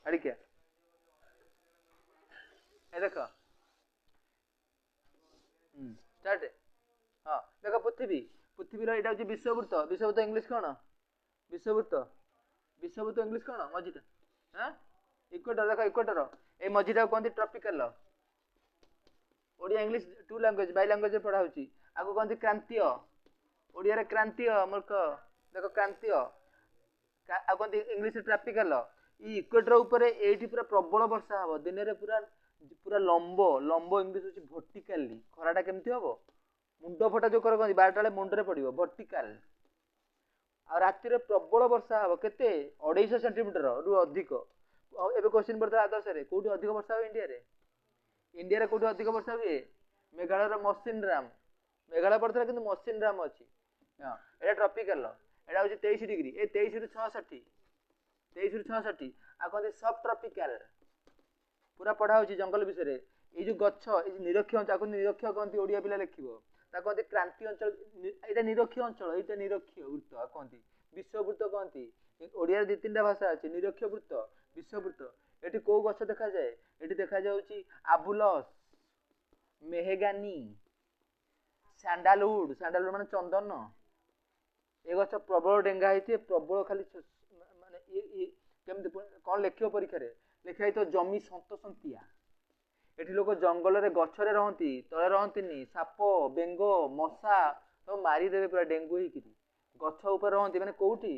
ଆଡ଼ିକିଆ ଏ ଦେଖ ଷ୍ଟାର୍ଟ। ହଁ ଦେଖ ପୃଥିବୀ, ପୃଥିବୀର ଏଇଟା ହଉଛି ବିଶ୍ୱବୃତ୍ତ। ବିଶ୍ୱବୃତ୍ତ ଇଂଲିଶ କଣ? ବିଶ୍ୱବୃତ୍ତ। ବିଶ୍ୱବୃତ୍ତ ଇଂଲିଶ କଣ? ମଝିଟା ଇକ୍ୱେଟର। ଦେଖ ଇକ୍ୱେଟର, ଏଇ ମଝିଟାକୁ କୁହନ୍ତି tropical. Odia English two language, bi ଲାଙ୍ଗୁଏଜରେ ପଢା ହଉଛି। ଆକୁ କହନ୍ତି କ୍ରାନ୍ତୀୟ, ଓଡ଼ିଆରେ କ୍ରାନ୍ତୀୟ ମୂର୍ଖ। ଦେଖ କ୍ରାନ୍ତୀୟ, ଆଉ କହନ୍ତି ଇଂଲିଶ ଟ୍ରପିକାଲ। ଇ ଇକ୍ୱେଟର ଉପରେ ଏଇଠି ପୁରା ପ୍ରବଳ ବର୍ଷା ହବ ଦିନରେ, ପୁରା ପୁରା ଲମ୍ବ ଲମ୍ବ। ଇଂଲିଶ ହଉଛି ଭର୍ଟିକାଲି। ଖରାଟା କେମିତି ହବ? ମୁଣ୍ଡ ଫଟା ଯୋଉ କର କହନ୍ତି, 12ଟା ବେଳେ ମୁଣ୍ଡରେ ପଡିବ, ଭର୍ଟିକାଲ। ଆଉ ରାତିରେ ପ୍ରବଳ ବର୍ଷା ହବ, କେତେ? 250 ସେଣ୍ଟିମିଟର ରୁ ଅଧିକ। ଏବେ କ୍ୱେଶ୍ଚିନ୍ ପଡିଥିଲା ଆଦର୍ଶରେ, କୋଉଠି ଅଧିକ ବର୍ଷା ହୁଏ ଇଣ୍ଡିଆରେ? ଇଣ୍ଡିଆରେ କୋଉଠି ଅଧିକ ବର୍ଷା ହୁଏ? ମେଘାଳୟର ମସିନରାମ। ମେଘାଳୟ ପଡିଥିଲା କିନ୍ତୁ ମସିନରାମ ଅଛି। ହଁ ଏଇଟା ଟ୍ରପିକାଲ। ଏଇଟା ହଉଛି 23 ଡିଗ୍ରୀ, ଏ 23 ରୁ 66, 23 ରୁ 66। ଆଉ କହନ୍ତି ସବ୍ ଟ୍ରପିକାଲ। ପୁରା ପଢା ହଉଛି ଜଙ୍ଗଲ ବିଷୟରେ। ଏଇ ଯୋଉ ଗଛ, ଏଇ ନିରକ୍ଷ, ତାକୁ ନିରକ୍ଷ କହନ୍ତି, ଓଡିଆ ପିଲା ଲେଖିବ। ତାକୁ କହନ୍ତି କ୍ରାନ୍ତି ଅଞ୍ଚଳ। ଏଇଟା ନିରକ୍ଷ ଅଞ୍ଚଳ, ଏଇଟା ନିରକ୍ଷ ବୃତ୍ତ କହନ୍ତି। ବିଶ୍ୱବୃତ୍ତ କହନ୍ତି। ଓଡିଆରେ 2-3ଟା ଭାଷା ଅଛି, ନିରକ୍ଷ ବୃତ୍ତ, ବିଶ୍ୱବୃତ୍ତ। ଏଠି କୋଉ ଗଛ ଦେଖାଯାଏ? ଏଠି ଦେଖାଯାଉଛି ଆବୁଲସ, ମେହେଗାନି, ସ୍ୟାଣ୍ଡାଲଉଡ। ସ୍ୟାଣ୍ଡାଲଉଡ ମାନେ ଚନ୍ଦନ। ଏ ଗଛ ପ୍ରବଳ ଡେଙ୍ଗା ହେଇଥିବେ, ପ୍ରବଳ ଖାଲି ମାନେ କେମିତି କଣ ଲେଖିବ ପରୀକ୍ଷାରେ? ଲେଖା ହେଇଥିବ ଜମି ସନ୍ତସନ୍ତିଆ। ଏଠି ଲୋକ ଜଙ୍ଗଲରେ ଗଛରେ ରହନ୍ତି, ତଳେ ରହନ୍ତିନି। ସାପ, ବେଙ୍ଗ, ମଶା ସବୁ ମାରିଦେବେ ପୁରା ଡେଙ୍ଗୁ ହେଇକିରି। ଗଛ ଉପରେ ରହନ୍ତି। ମାନେ କୋଉଠି?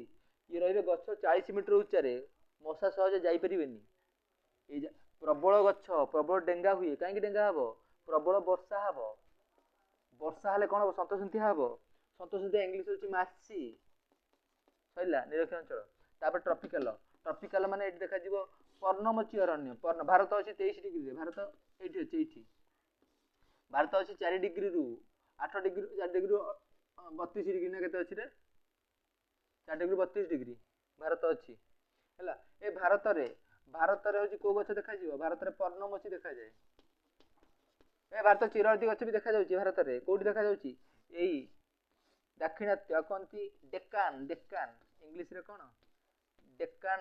ଇଏ ରହିବେ ଗଛ 40 ମିଟର ଉଚ୍ଚାରେ, ମଶା ସହଜେ ଯାଇପାରିବେନି। ଏଇ ପ୍ରବଳ ଗଛ, ପ୍ରବଳ ଡେଙ୍ଗା ହୁଏ। କାହିଁକି ଡେଙ୍ଗା ହବ? ପ୍ରବଳ ବର୍ଷା ହବ। ବର୍ଷା ହେଲେ କଣ ହବ? ସନ୍ତସନ୍ତିଆ ହବ। ସନ୍ତସନ୍ତିଆ ଇଂଲିଶ ହଉଛି ମାର୍ସି। ସରିଲା ନିରକ୍ଷ ଅଞ୍ଚଳ। ତାପରେ ଟ୍ରପିକାଲ। ଟ୍ରପିକାଲ ମାନେ ଏଠି ଦେଖାଯିବ ପର୍ଣ୍ଣମୋଚୀ ଅରଣ୍ୟ। ଭାରତ ଅଛି 23 ଡିଗ୍ରୀରେ। ଭାରତ ଏଇଠି ଅଛି, ଏଇଠି ଭାରତ ଅଛି 4 ଡିଗ୍ରୀରୁ 8 ଡିଗ୍ରୀ, 4 ଡିଗ୍ରୀରୁ 32 ଡିଗ୍ରୀ ନା କେତେ ଅଛି ରେ? 4 ଡିଗ୍ରୀ 32 ଡିଗ୍ରୀ ଭାରତ ଅଛି ହେଲା। ଏ ଭାରତରେ ହଉଛି କୋଉ ଗଛ ଦେଖାଯିବ? ଭାରତରେ ପର୍ଣ୍ଣମୋଚୀ ଦେଖାଯାଏ। ଏ ଭାରତ ଚିରହଳଦୀ ଗଛ ବି ଦେଖାଯାଉଛି ଭାରତରେ। କୋଉଠି ଦେଖାଯାଉଛି? ଏଇ ଦାକ୍ଷିଣାତ୍ୟ କହନ୍ତି ଡେକାନ। ଡେକାନ ଇଂଲିଶରେ କଣ? ଡେକାନ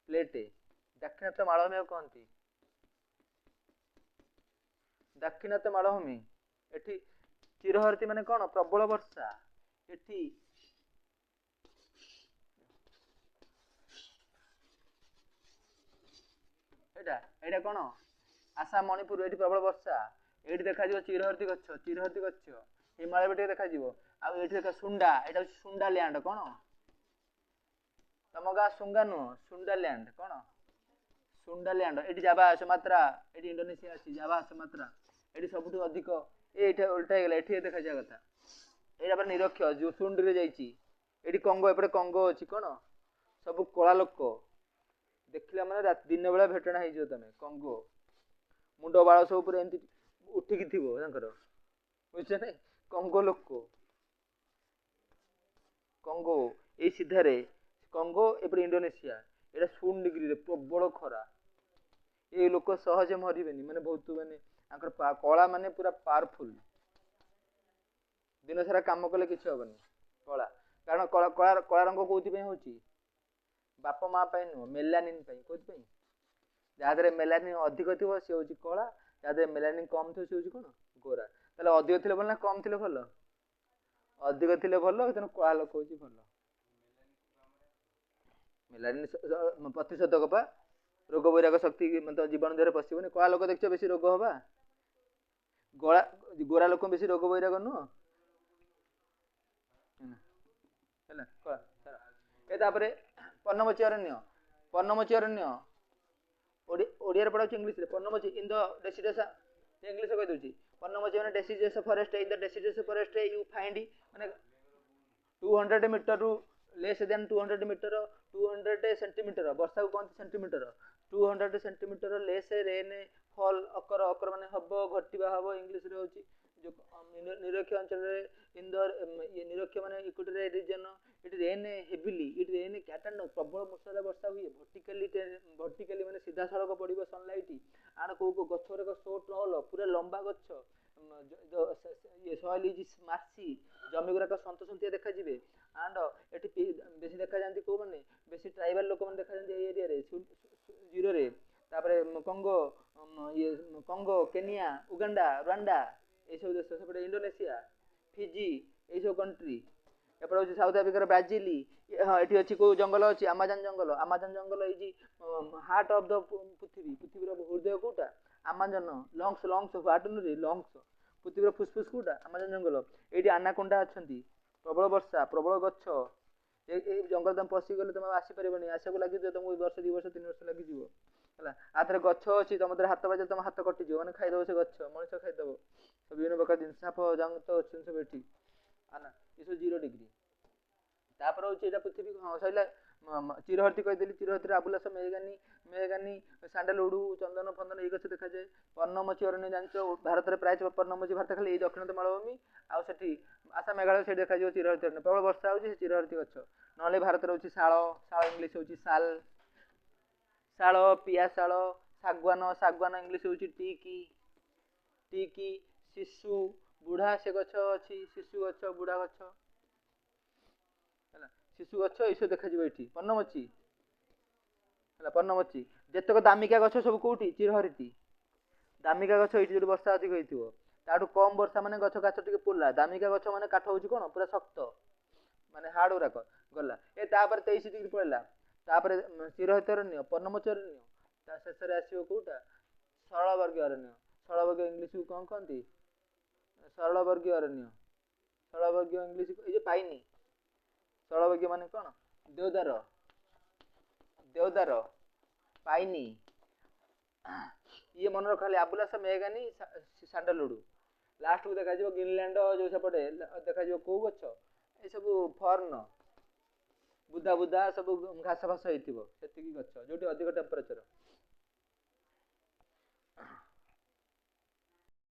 ପ୍ଲେଟ। ଦାକ୍ଷିଣାତ୍ୟ ମାଳଭୂମି କହନ୍ତି। ଦାକ୍ଷିଣାତ୍ୟ ମାଳଭୂମି। ଏଠି ଚିରହଳଦୀ ମାନେ କଣ? ପ୍ରବଳ ବର୍ଷା। ଏଠି ଏଇଟା କଣ? ଆସାମ, ମଣିପୁର। ଏଠି ପ୍ରବଳ ବର୍ଷା। ଏଇଠି ଦେଖାଯିବ ଚିରହଳଦୀ ଗଛ। ଚିରହଳଦୀ ଗଛ ହିମାଳୟ ଟିକେ ଦେଖାଯିବ। ଆଉ ଏଇଠି ଦେଖ ସୁଣ୍ଡା। ଏଇଟା ହଉଛି ସୁଣ୍ଡା ଲ୍ୟାଣ୍ଡ। କଣ ତମ ଗାଁ ସୁଙ୍ଗା ନୁହଁ, ସୁଣ୍ଡା ଲ୍ୟାଣ୍ଡ। କଣ? ସୁଣ୍ଡା ଲ୍ୟାଣ୍ଡ। ଏଠି ଜାଭା, ସୁମାତ୍ରା। ଏଠି ଇଣ୍ଡୋନେସିଆ ଅଛି, ଜାଭା, ସୁମାତ୍ରା। ଏଠି ସବୁଠୁ ଅଧିକ। ଏଇଟା ଓଲଟା ହେଇଗଲା, ଏଠି ଦେଖାଯିବା କଥା। ଏଇଟା ପରେ ନିରକ୍ଷ, ଯୋଉ ସୁଣ୍ଡରେ ଯାଇଛି। ଏଠି କଙ୍ଗୋ, ଏପଟେ କଙ୍ଗୋ ଅଛି। କଣ? ସବୁ କଳା ଲୋକ ଦେଖିଲା ମାନେ ଦିନ ବେଳା ଭେଟଣା ହେଇଯିବ ତମେ। କଙ୍ଗୋ ମୁଣ୍ଡ ବାଳ ସବୁ ପୁରା ଏମିତି ଉଠିକି ଥିବ ତାଙ୍କର, ବୁଝଛ ନାଇଁ? କଙ୍ଗୋ ଲୋକ। କଙ୍ଗୋ ଏଇ ସିଧାରେ କଙ୍ଗୋ, ଏପଟେ ଇଣ୍ଡୋନେସିଆ। ଏଇଟା 0 ଡିଗ୍ରୀରେ ପ୍ରବଳ ଖରା। ଏଇ ଲୋକ ସହଜେ ମରିବେନି, ମାନେ ବହୁତ, ମାନେ ତାଙ୍କର କଳା ମାନେ ପୁରା ପାୱାରଫୁଲ। ଦିନ ସାରା କାମ କଲେ କିଛି ହବନି। କଳା କାରଣ କଳା ରଙ୍ଗ କୋଉଥିପାଇଁ ହଉଛି? ବାପ ମା ପାଇଁ ନୁହଁ, ମେଲାନିନ ପାଇଁ। କୋଉଥିପାଇଁ? ଯାହା ଦେହରେ ମେଲାନିନ ଅଧିକ ଥିବ ସେ ହଉଛି କଳା, ଯାହା ଦେହରେ ମେଲାନିନ କମ ଥିବ ସେ ହଉଛି କଣ? ଗୋରା। ତାହେଲେ ଅଧିକ ଥିଲେ ଭଲ ନା କମ ଥିଲେ ଭଲ? ଅଧିକ ଥିଲେ ଭଲ, ତେଣୁ କଳା ଲୋକ ହଉଛି ଭଲ। ମେଲାନିନ ପ୍ରତିଷେଧକ ପା। ରୋଗ ବୈରାଗ ଶକ୍ତି ଜୀବାଣୁ ଦେହରେ ପଶିବନି। କଳା ଲୋକ ଦେଖିଛ ବେଶୀ ରୋଗ ହବା। ଗୋରା ଲୋକ ବେଶୀ ରୋଗ ବୈରାଗ ନୁହଁ ହେଲା। ଏ ତାପରେ ପର୍ଣ୍ଣମୋଚୀ ଅରଣ୍ୟ। ପର୍ଣ୍ଣମୋଚୀ ଅରଣ୍ୟ ଓଡ଼ିଆରେ ପଢାଉଛି, ଇଂଲିଶରେ ପର୍ଣ୍ଣମୋଚୀ ଇନ୍ ଦ ଡେସିଡେସନ୍। ଇଂଲିଶ କହିଦଉଛି। ପର୍ଣ୍ଣମୋଚୀ ମାନେ deciduous forest. In the deciduous forest you find ମାନେ 200 ମିଟରରୁ ଲେସ୍ ଦେନ୍ 200 ମିଟର, 200 ସେଣ୍ଟିମିଟର। ବର୍ଷାକୁ କହନ୍ତି centimetre. 200 centimetre less rainfall occur. Occur ମାନେ ହବ, ଘଟିବା ହବ। ଇଂଲିଶରେ ହଉଛି ନିରକ୍ଷ ଅଞ୍ଚଳରେ ନିରକ୍ଷ ମାନେ ଇକ୍ୱେଟୋରିଆଲ ରିଜିଅନ। ଏଠି ରେନ୍ ହେଭିଲି, ଏଠି ରେନ୍ କ୍ୟାଟନ୍, ପ୍ରବଳ ବର୍ଷାରେ ବର୍ଷା ହୁଏ। ଭର୍ଟିକାଲି ମାନେ ସିଧାସଳଖ ପଡିବ ସନଲାଇଟ। ଆଣ କୋଉ ଗଛ ଗୁଡାକ ସୋ ଟଲ୍, ପୁରା ଲମ୍ବା ଗଛ, ଇଏ ସଏଲ୍ ଇଜ୍ ମାର୍ସି, ଜମି ଗୁଡ଼ାକ ସନ୍ତସନ୍ତିଆ ଦେଖାଯିବେ। ଆଣ୍ଡ ଏଠି ବେଶୀ ଦେଖାଯାଆନ୍ତି କୋଉମାନେ, ବେଶୀ ଟ୍ରାଇବାଲ ଲୋକମାନେ ଦେଖାଯାଆନ୍ତି ଏଇ ଏରିଆରେ ଜିରୋରେ। ତାପରେ କଙ୍ଗୋ, ଇଏ କଙ୍ଗୋ, କେନିଆ, ଉଗାଣ୍ଡା, ରୁଆଣ୍ଡା ଏଇସବୁ ଦେଶ, ସେପଟେ ଇଣ୍ଡୋନେସିଆ, ଫିଜି ଏଇସବୁ କଣ୍ଟ୍ରି। ଏପଟେ ହେଉଛି ସାଉଥ ଆଫ୍ରିକାର ବ୍ରାଜିଲ। ହଁ ଏଠି ଅଛି କୋଉ ଜଙ୍ଗଲ ଅଛି, ଆମାଜନ ଜଙ୍ଗଲ। ଆମାଜନ ଜଙ୍ଗଲ ହେଇଛି ହାର୍ଟ ଅଫ୍ ଦ ପୃଥିବୀ, ପୃଥିବୀର ହୃଦୟ କୋଉଟା, ଆମାଜନ। ଲଙ୍ଗସ, ଲଙ୍ଗସ ହାର୍ଟ ନୁହେଁ, ଲଙ୍ଗସ, ପୃଥିବୀର ଫୁସଫୁସ କୋଉଟା, ଆମାଜନ ଜଙ୍ଗଲ। ଏଇଠି ଆନାକୋଣ୍ଡା ଅଛନ୍ତି, ପ୍ରବଳ ବର୍ଷା, ପ୍ରବଳ ଗଛ। ଏଇ ଜଙ୍ଗଲ ତମେ ପଶିଗଲେ ତମେ ଆସିପାରିବନି, ଆସିବାକୁ ଲାଗିଯିବ ତମକୁ ବର୍ଷ 2 ବର୍ଷ 3 ବର୍ଷ ଲାଗିଯିବ ହେଲା। ଆଥରେ ଗଛ ଅଛି, ତମ ଦେହରେ ହାତ ବାଜିଲେ ତମ ହାତ କଟିଯିବ, ମାନେ ଖାଇଦବ ସେ ଗଛ, ମଣିଷ ଖାଇଦବ। ବିଭିନ୍ନ ପ୍ରକାର ଜିନିଷ, ସାପ ଜନ୍ତ ଅଛନ୍ତି ସବୁ ଏଠି। ଏସବୁ 0 ଡିଗ୍ରୀ। ତାପରେ ହଉଛି ଏଇଟା ପୃଥିବୀ। ହଁ ସରିଲା। ଚିରହର୍ତ୍ତୀ କହିଦେଲି, ଚିରହର୍ତ୍ତୀରେ ଆବୁଲାସ ମେହଗାନି, ମେହଗାନି, ସାଣ୍ଡାଲଉଡୁ, ଚନ୍ଦନ ଫନ୍ଦନ ଏଇ ଗଛ ଦେଖାଯାଏ। ପର୍ଣ୍ଣମୋଚୀ ଅରଣ୍ୟ ଜାଣିଛ, ଭାରତରେ ପ୍ରାୟ ପର୍ଣ୍ଣମୋଚୀ ଭାରତ ଖାଲି ଏଇ ଦକ୍ଷିଣ ମାଳଭୂମି ଆଉ ସେଠି ଆସାମ ମେଘାଳୟ ସେଇଠି ଦେଖାଯିବ ଚିରହର୍ତ୍ତୀ ଅରଣ୍ୟ। ପ୍ରବଳ ବର୍ଷା ହଉଛି, ସେ ଚିରହର୍ତ୍ତୀ ଗଛ। ନହେଲେ ଭାରତରେ ହଉଛି ଶାଳ, ଶାଳ ଇଂଲିଶ ହଉଛି ଶାଲ, ଶାଳ, ପିଆଶାଳ, ଶାଗୁଆନ, ଶାଗୁଆନ ଇଂଲିଶ ହଉଛି ଟିକି, ଟିକି, ଶିଶୁ, ବୁଢା ସେ ଗଛ ଅଛି, ଶିଶୁ ଗଛ, ବୁଢା ଗଛ ହେଲା। ଶିଶୁ ଗଛ ଏଇସବୁ ଦେଖାଯିବ ଏଠି। ପର୍ଣ୍ଣମୋଚୀ ହେଲା, ପର୍ଣ୍ଣମୋଚୀ। ଯେତେକ ଦାମିକା ଗଛ ସବୁ କୋଉଠି, ଚିରହରିତୀ। ଦାମିକା ଗଛ ଏଇଠି ଯୋଉଠି ବର୍ଷା ଅଧିକ ହେଇଥିବ। ତାଠୁ କମ ବର୍ଷା ମାନେ ଗଛ କାଠ ଟିକେ ପୋଲା। ଦାମିକା ଗଛ ମାନେ କାଠ ହଉଛି କଣ, ପୁରା ଶକ୍ତ, ମାନେ ହାର୍ଡ ଗୁରାକ। ଗଲା ଏ ତାପରେ 23 ଡିଗ୍ରୀ ପଳେଇଲା। ତାପରେ ଚିରହରିତୀ ଅରଣ୍ୟ, ପର୍ଣ୍ଣମୋଚୀ ଅରଣ୍ୟ, ତା ଶେଷରେ ଆସିବ କୋଉଟା, ସରଳବର୍ଗୀୟ ଅରଣ୍ୟ। ସରଳବର୍ଗୀୟ ଇଂଲିଶକୁ କଣ କହନ୍ତି, ସରଳବର୍ଗୀୟ ଅରଣ୍ୟ। ସରଳବର୍ଗୀୟ ଇଂଲିଶ ଏଇ ଯେ ପାଇନି। ସରଳବର୍ଗୀୟ ମାନେ କଣ, ଦେଓଦାର, ଦେଓଦାର, ପାଇନି। ଇଏ ମନେ ରଖ ଖାଲି, ଆବୁଲାସ ମେହଗାନି, ସାଣ୍ଡାଲଉଡୁ। ଲାଷ୍ଟକୁ ଦେଖାଯିବ ଗ୍ରୀନଲ୍ୟାଣ୍ଡ, ଯୋଉ ସେପଟେ ଦେଖାଯିବ କୋଉ ଗଛ, ଏ ସବୁ ଫର୍ନ, ବୁଦା ବୁଦା ସବୁ ଘାସ ଫାସ ହେଇଥିବ, ସେତିକି ଗଛ ଯୋଉଠି ଅଧିକ ଟେମ୍ପରେଚର।